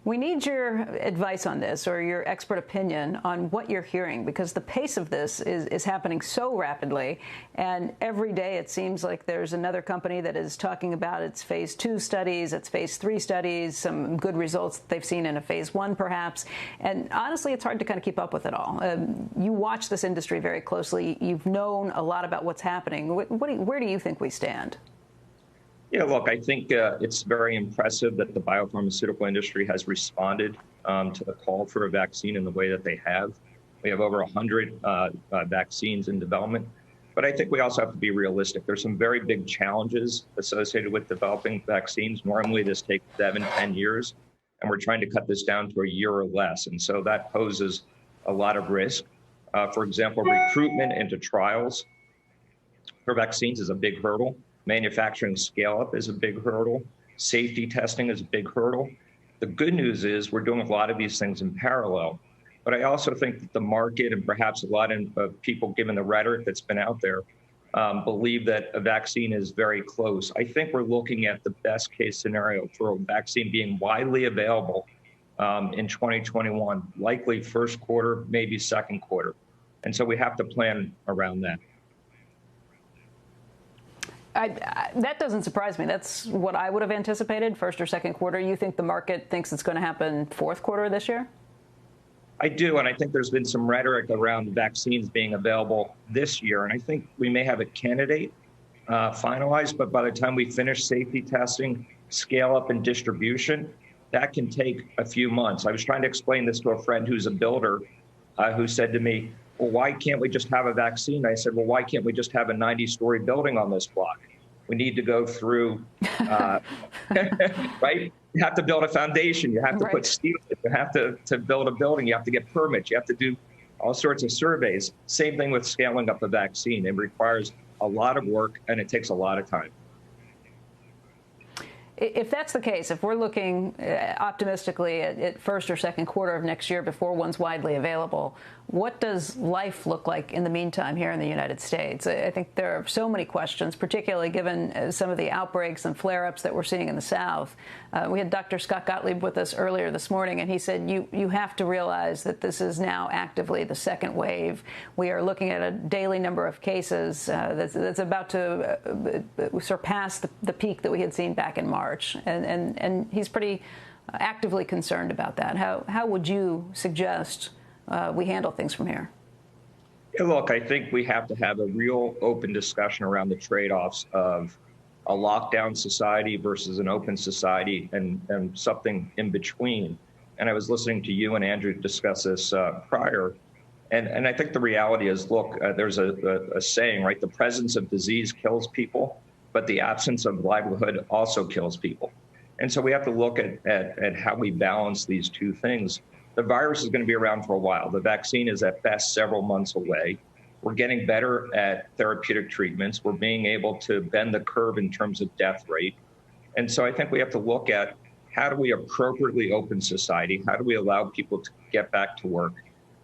We need your advice on this, or your expert opinion on what you're hearing, because the pace of this is happening so rapidly, and every day it seems like there's another company that is talking about its phase 2 studies, its phase 3 studies, some good results that they've seen in a phase 1 perhaps, and honestly it's hard to kind of keep up with it all. You watch this industry very closely. You've known a lot about what's happening. Where do you think we stand? Yeah, look, I think it's very impressive that the biopharmaceutical industry has responded to the call for a vaccine in the way that they have. We have over 100 vaccines in development. But I think we also have to be realistic. There's some very big challenges associated with developing vaccines. Normally, this takes 7-10 years, and we're trying to cut this down to a year or less. And so that poses a lot of risk. For example, recruitment into trials for vaccines is a big hurdle. Manufacturing scale-up is a big hurdle. Safety testing is a big hurdle. The good news is we're doing a lot of these things in parallel. But I also think that the market, and perhaps a lot of people, given the rhetoric that's been out there, believe that a vaccine is very close. I think we're looking at the best case scenario for a vaccine being widely available in 2021, likely first quarter, maybe second quarter. And so we have to plan around that. That doesn't surprise me. That's what I would have anticipated, first or second quarter. You think the market thinks it's going to happen fourth quarter this year? I do, and I think there's been some rhetoric around vaccines being available this year, and I think we may have a candidate finalized, but by the time we finish safety testing, scale up, and distribution, that can take a few months. I was trying to explain this to a friend who's a builder who said to me, well, why can't we just have a vaccine? I said, well, why can't we just have a 90-story building on this block? We need to go through, right? You have to build a foundation. You have to put steel. You have to build a building. You have to get permits. You have to do all sorts of surveys. Same thing with scaling up a vaccine. It requires a lot of work, and it takes a lot of time. If that's the case, if we're looking optimistically at first or second quarter of next year before one's widely available, what does life look like in the meantime here in the United States? I think there are so many questions, particularly given some of the outbreaks and flare-ups that we're seeing in the South. We had Dr. Scott Gottlieb with us earlier this morning, and he said you have to realize that this is now actively the second wave. We are looking at a daily number of cases that's about to surpass the peak that we had seen back in March. And he's pretty actively concerned about that. How would you suggest we handle things from here? Yeah, look, I think we have to have a real open discussion around the trade-offs of a lockdown society versus an open society and something in between. And I was listening to you and Andrew discuss this prior. And I think the reality is, look, there's a saying, right? The presence of disease kills people, but the absence of livelihood also kills people. And so we have to look at how we balance these two things. The virus is going to be around for a while. The vaccine is at best several months away. We're getting better at therapeutic treatments. We're being able to bend the curve in terms of death rate. And so I think we have to look at how do we appropriately open society? How do we allow people to get back to work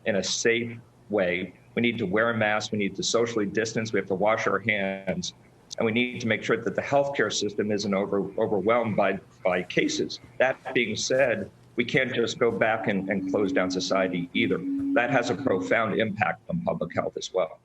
in a safe way? We need to wear a mask. We need to socially distance. We have to wash our hands. And we need to make sure that the healthcare system isn't overwhelmed by cases. That being said, we can't just go back and close down society either. That has a profound impact on public health as well.